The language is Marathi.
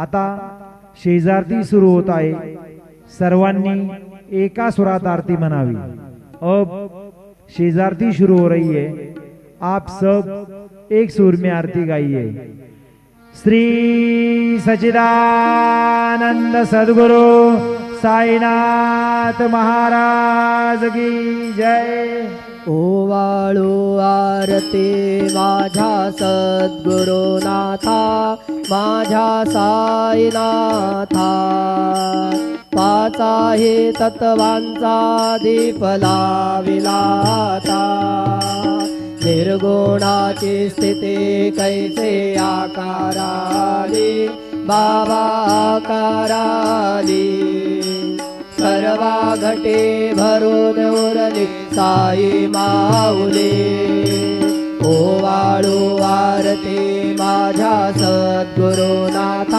आता शेजारती सुरू होत आहे। सर्वांनी एका सुरात आरती मनावी। अब शेजारती शुरू हो रही है, आप सब एक सुर में आरती गाइए। श्री सच्चिदानंद सद्गुरु साईनाथ महाराज की जय। ओवाळू आरती माझ्या सद्गुरुनाथा, माझ्या साईनाथा। पाच आहे तत्वांचा दीप लाविला आता, निर्गुणाची स्थिती कैसे आकाराली, बाबा आकाराली। सर्वा घटे भरून उरली साई माऊली। ओवाळू आरती माझ्या सद्गुरुनाथा।